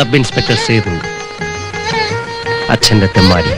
Sub inspector Sethu, അച്ഛന്റെ തെമ്മാടി.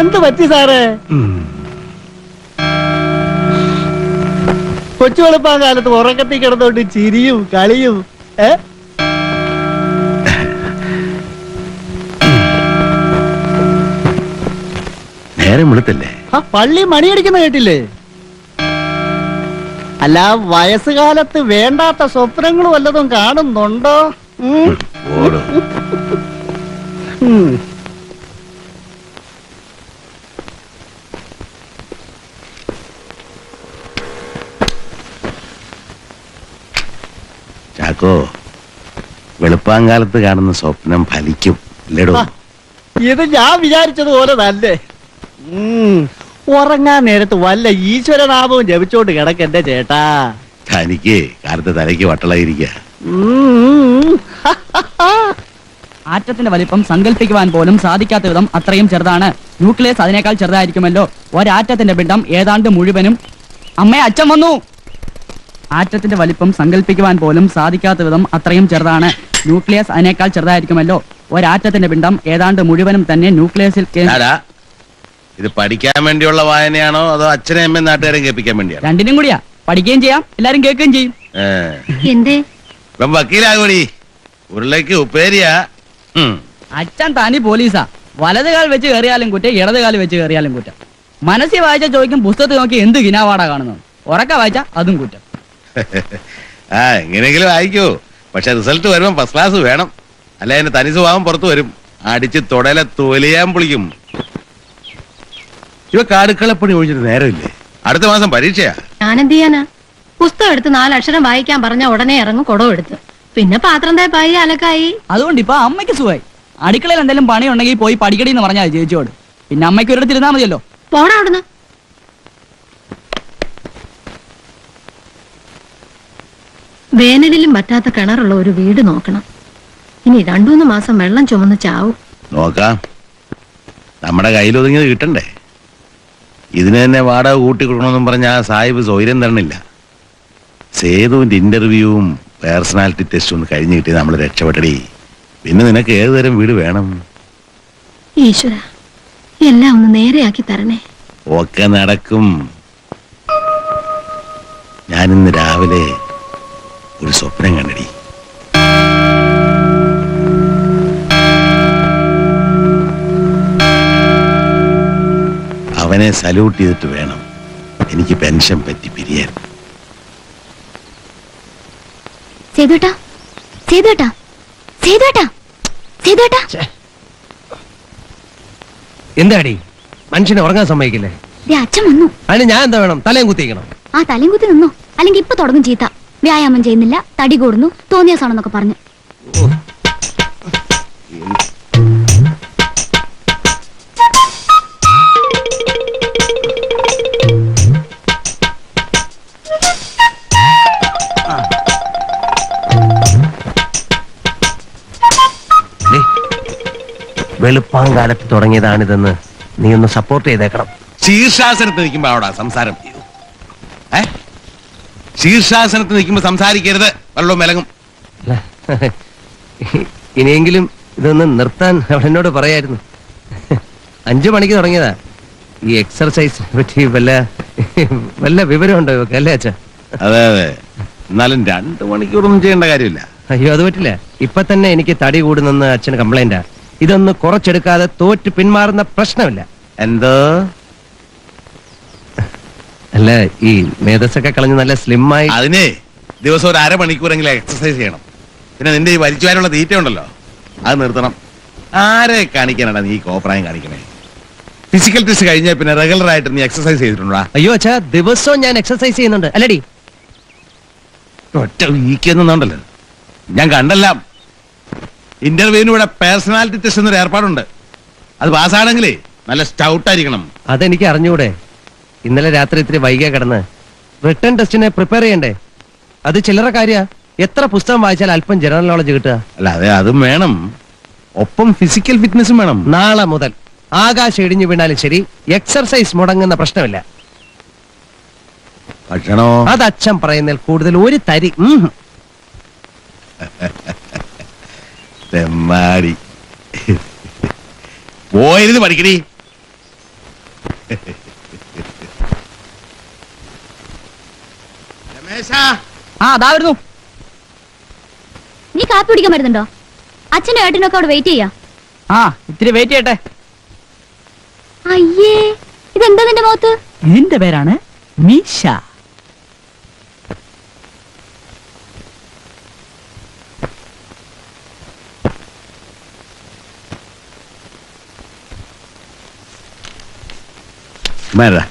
എന്ത് പറ്റി സാറേ? കൊച്ചു വെളുപ്പാൻ കാലത്ത് ഉറക്കത്തിൽ കിടന്നോണ്ട് ചിരിയും കളിയും. നേരം വെളുത്തല്ലേ? പള്ളി മണിയടിക്കുന്ന കേട്ടില്ലേ? അല്ല, വയസ്സുകാലത്ത് വേണ്ടാത്ത സ്വപ്നങ്ങൾ വല്ലതും കാണുന്നുണ്ടോ? ചാക്കോ, വെളുപ്പാങ്കാലത്ത് കാണുന്ന സ്വപ്നം ഫലിക്കും അല്ലേടോ? ഇത് ഞാൻ വിചാരിച്ചതുപോലെ തന്നെ. ഉറങ്ങാൻ നേരത്ത് വല്ല ഈശ്വരനാമവും ജപിച്ചോണ്ട് കിടക്കെന്റെ ചേട്ടാ. തനിക്ക് കാലത്ത് തലയ്ക്ക് വട്ടളായിരിക്ക. ആറ്റത്തിന്റെ വലിപ്പം സങ്കല്പിക്കുവാൻ പോലും സാധിക്കാത്ത വിധം അത്രയും ചെറുതാണ്. ന്യൂക്ലിയസ് അതിനേക്കാൾ ചെറുതായിരിക്കുമല്ലോ. ഒരാറ്റത്തിന്റെ പിണ്ഡം ഏതാണ്ട് മുഴുവനും. അമ്മേ, അച്ഛൻ വന്നു. ആറ്റത്തിന്റെ വലിപ്പം സങ്കല്പിക്കുവാൻ പോലും സാധിക്കാത്ത വിധം അത്രയും ചെറുതാണ്. ന്യൂക്ലിയസ് അതിനേക്കാൾ ചെറുതായിരിക്കുമല്ലോ. ഒരാറ്റത്തിന്റെ പിണ്ഡം ഏതാണ്ട് മുഴുവനും തന്നെ ന്യൂക്ലിയസിൽ. ഇത് പഠിക്കാൻ വേണ്ടിയുള്ള വായനയാണോ അതോ അച്ഛനെ അമ്മ നാട്ടുകാരെ കേൾപ്പിക്കാൻ വേണ്ടിയാണോ? രണ്ടിനും കൂടിയാ. പഠിക്കുകയും ചെയ്യാം, എല്ലാരും കേൾക്കുകയും ചെയ്യും. വക്കീലാകൂടി ഉരുളയ്ക്ക് ഉപ്പേരിയാ. അച്ഛൻ തനി പോലീസാ. വലത് കാൽ വെച്ച് കയറിയാലും കുറ്റം, ഇടത് കാൽ വെച്ച് കയറിയാലും കുറ്റം. മനസ്സിൽ വായിച്ച ചോദിക്കും, പുസ്തകത്തിൽ നോക്കി എന്ത് ഗിനാവാടാ കാണുന്നത്. ഉറക്ക വായിച്ച അതും കുറ്റം. എങ്ങനെയെങ്കിലും വായിക്കൂ, പക്ഷെ റിസൾട്ട് വരുമ്പോ ഫസ്റ്റ് ക്ലാസ് വേണം. അല്ല എന്റെ തനി സ്വഭാവം പുറത്തു വരും. അടിച്ച് തൊടയിലെ തൊലിയാൻ പൊളിക്കും. ഇവ കാടുക്കളപ്പണി ഒഴിച്ചിട്ട് നേരമില്ലേ? അടുത്ത മാസം പരീക്ഷയാ. ഞാനെന്ത് ചെയ്യാനാ? പുസ്തകം എടുത്ത് 4 അക്ഷരം വായിക്കാൻ പറഞ്ഞ ഉടനെ ഇറങ്ങും കുടം എടുത്ത്. പിന്നെ പാത്രം തേപ്പായി, അലക്കായി. അതുകൊണ്ട് ഇപ്പൊ അമ്മയ്ക്ക് സുഖമായി. അടുക്കളയിൽ എന്തെങ്കിലും പണി ഉണ്ടെങ്കിൽ പോയി പഠിക്കടി എന്ന് പറഞ്ഞാൽ ചേച്ചിയോട്. പിന്നെ അമ്മയ്ക്ക് ഒരിടത്തിരുന്നാ മതിയല്ലോ. പോടാ അവിടുന്ന്. വേനലിലും പറ്റാത്ത കിണറുള്ള ഒരു വീട് നോക്കണം. ഇനി 2-3 മാസം വെള്ളം ചുമന്ന് ചാവും. നോക്കാം, നമ്മുടെ കയ്യിലൊതുങ്ങിയത് കിട്ടണ്ടേ? ഇതിന് തന്നെ വാടക കൂട്ടി കൊടുക്കണമെന്നും പറഞ്ഞ ആ സാഹിബ് സൗകര്യം തരണില്ല. സേതുവിന്റെ ഇന്റർവ്യൂവും പേഴ്സണാലിറ്റി ടെസ്റ്റും ഒന്ന് കഴിഞ്ഞു കിട്ടി നമ്മൾ രക്ഷപ്പെട്ടടി. പിന്നെ നിനക്ക് ഏതുതരം വീട് വേണം? ഈശ്വര, എല്ലാം ഒന്ന് നേരെയാക്കി തരണേ. ഒക്കെ നടക്കും. ഞാനിന്ന് രാവിലെ ഒരു സ്വപ്നം കണ്ടടി. അവനെ സല്യൂട്ട് ചെയ്തിട്ട് വേണം എനിക്ക് പെൻഷൻ പറ്റി പിരിയാൻ. എന്താടി മനുഷ്യനെ ഉറങ്ങാൻ സമ്മതിക്കില്ലേ? അച്ഛൻ വന്നു. അതിന് ഞാൻ എന്താ വേണം? തലയും കുത്തിക്കണം. ആ തലയും കുത്തി നിന്നോ, അല്ലെങ്കിൽ ഇപ്പൊ തുടങ്ങും ചീത്ത. വ്യായാമം ചെയ്യുന്നില്ല, തടി കൂടുന്നു, തോന്നിയാസാണെന്നൊക്കെ പറഞ്ഞു. വെളുപ്പാങ്കാലത്ത് തുടങ്ങിയതാണിതെന്ന് നീ ഒന്ന് സപ്പോർട്ട് ചെയ്തേക്കണം. ശീർഷാസനത്ത് നിൽക്കുമ്പോ അവിടെ സംസാരം. ശീർഷാസനത്ത് നിൽക്കുമ്പോ സംസാരിക്കരുത്, വെള്ളവും വിലങ്ങും. ഇനിയെങ്കിലും ഇതൊന്ന് നിർത്താൻ അവളെന്നോട് പറയായിരുന്നു. 5 മണിക്ക് തുടങ്ങിയതാ. ഈ എക്സർസൈസ് പറ്റി വല്ല വിവരമുണ്ടോ ഇവക്ക്? അല്ലേ അച്ഛാ? അതെ അതെ, എന്നാലും 2 മണിക്കൂറൊന്നും ചെയ്യേണ്ട കാര്യമില്ല. അയ്യോ, അത് പറ്റില്ല. ഇപ്പൊ തന്നെ എനിക്ക് തടി കൂടുന്നെന്ന് അച്ഛന് കംപ്ലൈന്റാ. ഇതൊന്ന് കുറച്ചെടുക്കാതെ തോറ്റ് പിന്മാറുന്ന പ്രശ്നമില്ല. എന്തോ? അല്ല, ഈ മേധസ്സൊക്കെ കളഞ്ഞ് നല്ല സ്ലിം ആയി. അതിനെ ദിവസം ഒരു 1/2 മണിക്കൂറെങ്കിലും എക്സർസൈസ് ചെയ്യണം. പിന്നെ നിന്റെ ഈ വലിച്ചുവാനുള്ള തീറ്റ ഉണ്ടല്ലോ, അത് നിർത്തണം. ആരെ കാണിക്കാനാണ് നീ കോപ്രായം കാണിക്കണേ? ഫിസിക്കൽ ടെസ്റ്റ് കഴിഞ്ഞാൽ പിന്നെ റെഗുലർ ആയിട്ട് നീ എക്സർസൈസ് ചെയ്തിട്ടുണ്ടോ? അയ്യോ അച്ഛാ, ദിവസവും ഞാൻ എക്സർസൈസ് ചെയ്യുന്നുണ്ട്. അല്ലടി, ഒറ്റ വീക്കൊന്നുണ്ടല്ലോ. ഞാൻ കണ്ടല്ല. ഇന്റർവ്യൂവിന് ഇവിടെ പേഴ്സണാലിറ്റി ടെസ്റ്റ് എന്നൊരു ഏർപ്പാടുണ്ട്. അത് പാസ്സാണെങ്കിലേ നല്ല സ്റ്റൗട്ട് ആയിരിക്കണം. അതെനിക്ക് അറിഞ്ഞൂടെ. ഇന്നലെ രാത്രി ഇത്തിരി വൈകിയ കിടന്ന് റിട്ടേൺ ടെസ്റ്റിനെ പ്രിപ്പയർ ചെയ്യണ്ടേ. അത് ചില്ലറ കാര്യ. എത്ര പുസ്തകം വായിച്ചാൽ അല്പം ജനറൽ നോളജ് കിട്ടുക. അല്ല അതെ, അതും വേണം, ഒപ്പം ഫിസിക്കൽ ഫിറ്റ്നസും വേണം. നാളെ മുതൽ ആകാശം ഇടിഞ്ഞു വീണാലും ശരി, എക്സർസൈസ് മുടങ്ങുന്ന പ്രശ്നമില്ല. ഭക്ഷണോ? അത് അച്ഛൻ പറയുന്നതിൽ കൂടുതൽ ഒരു തരി. തെമ്മാടി. പോയിരുന്ന് പഠിക്കടി. ആ അതാ വരുന്നു. നീ കാപ്പി കുടിക്കാൻ വരുന്നുണ്ടോ? അച്ഛനും ഏട്ടനൊക്കെ അവിടെ വെയിറ്റ് ചെയ്യാ. ആ ഇത്തിരി വെയിറ്റ് ചെയ്യട്ടെ. അയ്യേ, ഇതെന്താ നിന്റെ മുഖത്ത്? നിന്റെ പേരാണ് മീശ. മേരാ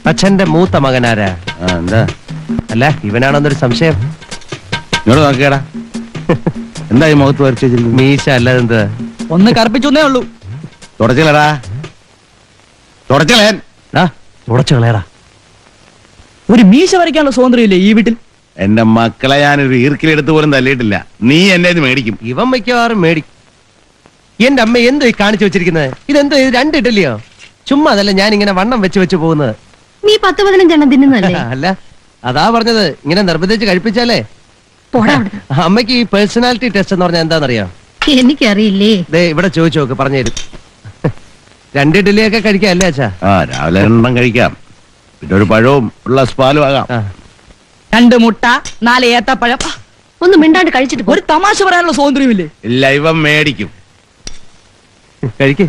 അച്ഛന്റെ മൂത്ത മകനാരാ? എന്താ? അല്ല, ഇവനാണെന്നൊരു സംശയം. ഇങ്ങോട്ട് നോക്കിയാടാ. എന്താ ഈ മുഖത്ത് വരച്ചു വെച്ചിരിക്കുന്നു? മീശ അല്ലാതെ എന്താ? ഒന്ന് കറുപ്പിച്ചൊന്നേ ഉള്ളൂ. തുടച്ചില്ലടാ, തുടച്ചളയാൻ. തുടച്ചു കളയടാ. ഒരു മീശ വരയ്ക്കാനുള്ള സ്വാതന്ത്ര്യം ഇല്ലേ ഈ വീട്ടിൽ? എന്റെ മക്കളെ ഞാനൊരു ഈർക്കിലെടുത്ത് പോലും തല്ലിയിട്ടില്ല. നീ എന്നെ ഇത് മേടിക്കും. ഇവൻ മിക്കവാറും മേടിക്കും. എന്റെ അമ്മ എന്തോ ഈ കാണിച്ചു വെച്ചിരിക്കുന്നത്? ഇതെന്തോ ഇത് 2 ഇഡലിയോ? ചുമ്മാ അതല്ല ഞാൻ ഇങ്ങനെ വണ്ണം വെച്ച് പോകുന്നത്. നീ 10-15 എണ്ണം തിന്നുന്നല്ലേ? അല്ല, അതാ പറഞ്ഞത്, ഇങ്ങനെ നിർബന്ധിച്ച് കഴിപ്പിച്ചാലേ. പോടാ അവിടുന്ന്. അമ്മയ്ക്ക് ഈ പേഴ്സണാലിറ്റി ടെസ്റ്റ് എന്ന് പറഞ്ഞാൽ എന്താണെന്നറിയാം? എനിക്കറിയില്ലേ. ദേ ഇവിടെ ചോദിച്ചു നോക്ക്, പറഞ്ഞുതരും. 2 ഇഡലിയൊക്കെ കഴിക്കാം അല്ലേ അച്ഛാ? രാവിലെ 2 കഴിക്കാം, പിന്നെ ഒരു പഴവും ഉള്ള പാലും ആകാം. 2 മുട്ട, 4 ഏത്തപ്പഴം. ഒന്ന് മിണ്ടാണ്ട് കഴിച്ചിട്ട് പോ. ഒരു തമാശ പറയാനുള്ള സ്വാതന്ത്ര്യമില്ലേ? ഇല്ല, ഇവൻ മേടിക്കും. കഴിക്ക്.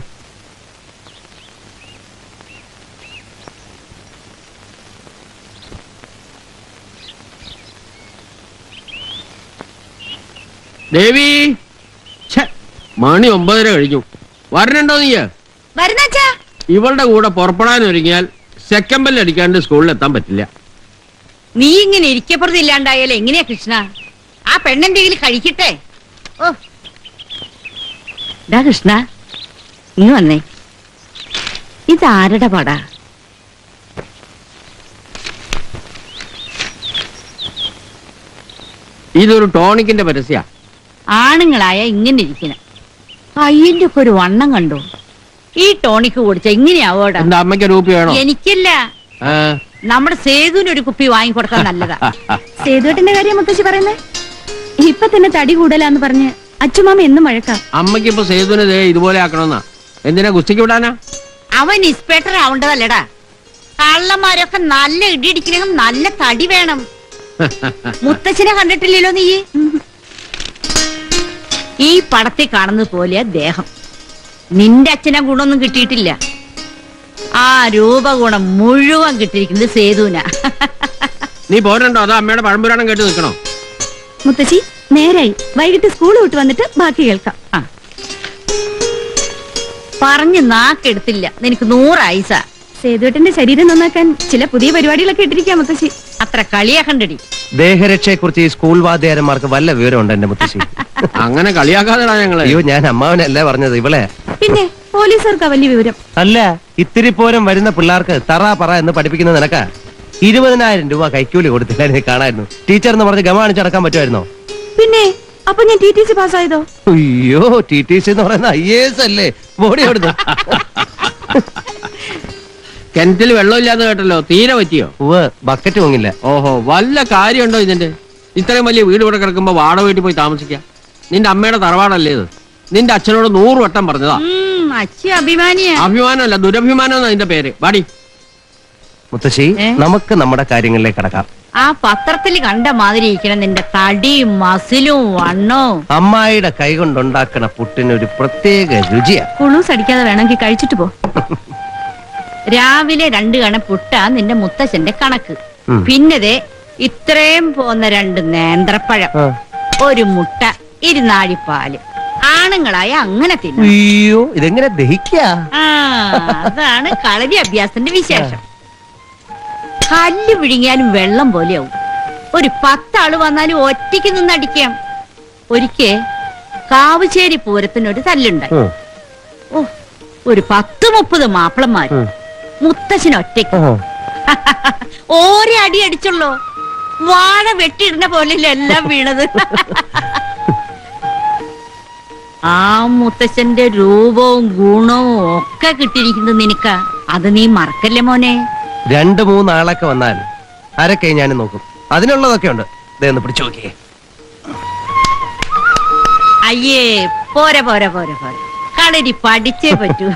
ദേവി, മണി 9:30 കഴിഞ്ഞു. വരണുണ്ടോ നീ? വരുന്നച്ചാ. ഇവളുടെ കൂടെ പുറപ്പെടാൻ ഒരുങ്ങിയാൽ സെക്കൻഡ് ബെൽ അടിക്കാണ്ട് സ്കൂളിൽ എത്താൻ പറ്റില്ല. നീ ഇങ്ങനെ ഇരിക്കപ്പുറത്ത് ഇല്ലാണ്ടായാലും എങ്ങനെയാ കൃഷ്ണ? ആ പെണ്ണെന്തെങ്കിലും കഴിക്കട്ടെ. ഓ ഡാ കൃഷ്ണ, ഇങ്ങ് വന്നേ. ഇതാരുടെ പടാ? ഇതൊരു ടോണിക്കിന്റെ പരസ്യ. ആണുങ്ങളായ ഇങ്ങനെ ഇരിക്കണം. പയ്യന്റെ ഒക്കെ ഒരു വണ്ണം കണ്ടു. ഈ ടോണിക്ക് കുടിച്ച ഇങ്ങനെയാവോടാ? എന്റെ അമ്മയ്ക്ക് രൂപ വേണോ? എനിക്കല്ല, നമ്മുടെ സേതുവിന് ഒരു കുപ്പി വാങ്ങിക്കൊടുക്കാൻ നല്ലതാ. സേതുവേട്ടന്റെ കാര്യം മുത്തശ്ശി പറയുന്നേ? ഇപ്പൊ തന്നെ തടി കൂടലാന്ന് പറഞ്ഞ് അച്ഛമാമ എന്നും വഴക്കാം. അമ്മയ്ക്ക് ഇപ്പൊ സേതുവിനെ ദേ ഇതുപോലെ ആക്കണമെന്നാ. എന്തിനാ ഗുസ്തിക്ക് വിടാനാ? അവൻ ഇൻസ്പെക്ടർ ആവേണ്ടതല്ലടാ. കള്ളന്മാരൊക്കെ നല്ല ഇടിയിടിക്കണമെങ്കിൽ നല്ല തടി വേണം. മുത്തച്ഛനെ കണ്ടിട്ടില്ലല്ലോ നീ? ഈ പടത്തിൽ കാണുന്നത് പോലെ ദേഹം. നിന്റെ അച്ഛനെ ഗുണമൊന്നും കിട്ടിയിട്ടില്ല. ആ രൂപഗുണം മുഴുവൻ കിട്ടിയിരിക്കുന്നത് സേതുവിനാ. നീ പോരണ്ടോ അതോ അമ്മയുടെ പഴംപുരാണം കേട്ട് നിൽക്കണോ? മുത്തശ്ശി നേരായി, വൈകിട്ട് സ്കൂൾ വിട്ട് വന്നിട്ട് ബാക്കി കേൾക്കാം. പറഞ്ഞ് നാക്കെടുത്തില്ല. നിനക്ക് 100 ആയുസ. സേതുവേട്ടന്റെ ശരീരം നന്നാക്കാൻ ചില പുതിയ പരിപാടികളൊക്കെ ഇട്ടിരിക്കാം മുത്തശ്ശി. അത്ര കളിയാക്കണ്ടടി. ദേഹരക്ഷയെ കുറിച്ച് ഈ സ്കൂൾ വാദ്യാരന്മാർക്ക് വല്ല വിവരമുണ്ട് എന്റെ മുത്തശ്ശി? അങ്ങനെ കളിയാക്കാതെടാ ഞങ്ങളെ. അയ്യോ, ഞാൻ അമ്മാവനല്ലേ പറഞ്ഞത്, ഇവളെ. പിന്നെ പോലീസുകാർക്കാ വലിയ വിവരം. അല്ല, ഇത്തിരി പോരം വരുന്ന പിള്ളേർക്ക് തറ പറ എന്ന് പഠിപ്പിക്കുന്ന നിനക്കാ 20,000 രൂപ കൈക്കൂലി കൊടുത്തില്ല. എനിക്ക് കാണായിരുന്നു. ടീച്ചർ എന്ന് പറഞ്ഞ് ഗമ കാണിച്ചടക്കാൻ പറ്റുമായിരുന്നോ? പിന്നെ അപ്പൊ ഞാൻ TTC പാസ്സായതോ? അയ്യോ, TTC എന്ന് പറയുന്ന IAS അല്ലേ? ബോഡി എവിടുന്നു? കിണറ്റിൽ വെള്ളമില്ലാന്ന് കേട്ടല്ലോ, തീരെ പറ്റിയോ? ബക്കറ്റ് പൊങ്ങില്ല. ഓഹോ, വല്ല കാര്യമുണ്ടോ ഇതിന്റെ? ഇത്രയും വലിയ വീട് ഇവിടെ കിടക്കുമ്പോ വാടക വീട്ടിൽ പോയി താമസിക്കാം. നിന്റെ അമ്മയുടെ തറവാടല്ലേ ഇത്? നിന്റെ അച്ഛനോട് 100 വട്ടം പറഞ്ഞതാ. അച്ഛ അഭിമാനിയാ. അഭിമാനമല്ല, ദുരഭിമാനം എന്നാ അതിന്റെ പേര്. വാടി മുത്തശ്ശി, നമുക്ക് നമ്മുടെ കാര്യങ്ങളിലേക്ക് കടക്കാം. ആ പത്രത്തിൽ കണ്ട മാതിരി ഇരിക്കണം നിന്റെ തടിയും മസിലും വണ്ണവും. അമ്മായിയുടെ കൈ കൊണ്ടുണ്ടാക്കണ പുട്ടിന് ഒരു പ്രത്യേക രുചിയാ. കുളൂസ് അടിക്കാതെ വേണമെങ്കിൽ കഴിച്ചിട്ട് പോ. രാവിലെ 2 കണ പുട്ടാ നിന്റെ മുത്തച്ഛന്റെ കണക്ക്. ഉം. പിന്നതേ ഇത്രയും പോന്ന 2 നേന്ത്രപ്പഴം, ആ. ഒരു മുട്ട, 2 നാഴിപ്പാല്. ആണുങ്ങളായ അങ്ങനെ തിന്നും. അയ്യോ ഇതെങ്ങനെ ദഹിക്കാ? ആ, അതാണ് കളരി അഭ്യാസത്തിന്റെ വിശേഷം. കല്ല് വിഴുങ്ങിയാലും വെള്ളം പോലെയാവും. ഒരു 10 ആള് വന്നാലും ഒറ്റയ്ക്ക് നിന്നടിക്കാം. ഒരിക്കൽ കാവുചേരി പൂരത്തിനൊരു തല്ലുണ്ടായി. ഉം. ഓ, ഒരു 10-30 മാപ്പിളന്മാര്. ഉം. മുത്തശ്ശന് ഒറ്റയ്ക്ക് ആ. ഓരോ അടി അടിച്ചുള്ളൂ. വാഴ വെട്ടിയിടുന്ന പോലെയല്ല എല്ലാം വീണത്. ആ മുത്തശ്ശന്റെ രൂപവും ഗുണവും ഒക്കെ കിട്ടിയിരിക്കുന്നത് നിനക്കാ. അത് നീ മറക്കല്ലേ മോനെ. 2-3 ആളൊക്കെ വന്നാൽ ആരൊക്കെ ഞാൻ നോക്കും. അതിനുള്ളതൊക്കെ ഉണ്ട്. ദേ ഒന്ന് പിടിച്ചു നോക്കിയേ. അയ്യേ, പോരെ പോരെ പോരെ പോരെ, കളരി പഠിച്ചേ പറ്റൂ.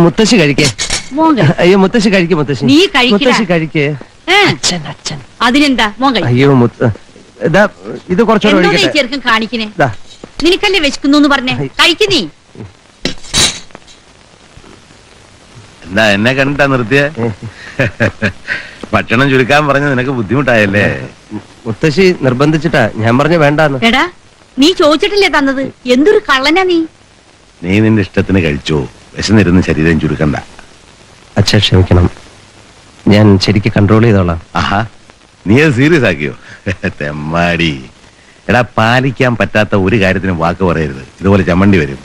മുത്തശ്ശി കഴിക്കേ. മോൻ കഴി. അയ്യോ മുത്തശ്ശി കഴിക്കേ. മുത്തശ്ശി നീ കഴിക്കടാ. മുത്തശ്ശി കഴിക്കേ. ഏ, അച്ഛൻ അച്ഛൻ. അതിനെന്താ മോൻ കഴി. അയ്യോ ഇതാ ഇത് കുറച്ചുകൂടെ എന്തോ നീ ഒഴിക്കട്ടെ. ചെറുക്കൻ കാണിക്കണേ. ദാ. നിനക്കല്ലേ വെച്ചിക്കുന്നു പറഞ്ഞേ. കഴിക്കുന്നീ. എന്താ എന്നെ കണ്ടിട്ടാ നിർത്തിയ? ഭക്ഷണം ചുരുക്കാൻ പറഞ്ഞ നിനക്ക് ബുദ്ധിമുട്ടായല്ലേ? മുത്തശ്ശി നിർബന്ധിച്ചിട്ടാ ഞാൻ പറഞ്ഞ വേണ്ടാന്ന്. എടാ, നീ ചോദിച്ചിട്ടില്ലേ തന്നത്? എന്തൊരു കള്ളനാ നീ. നീ നിന്റെ ഇഷ്ടത്തിന് കഴിച്ചോ. വിശന്നിരുന്ന് ശരീരം ചുരുക്കണ്ട. അച്ഛൻ ക്ഷമിക്കണം. ഞാൻ ശരിക്ക് കൺട്രോൾ ചെയ്തോളാം. ആഹാ, നീ അത് സീരിയസ് ആക്കിയോ? തെമ്മാടി. എടാ, പാലിക്കാൻ പറ്റാത്ത ഒരു കാര്യത്തിനും വാക്ക് പറയരുത്. ഇതുപോലെ ചമ്മണ്ടി വരും.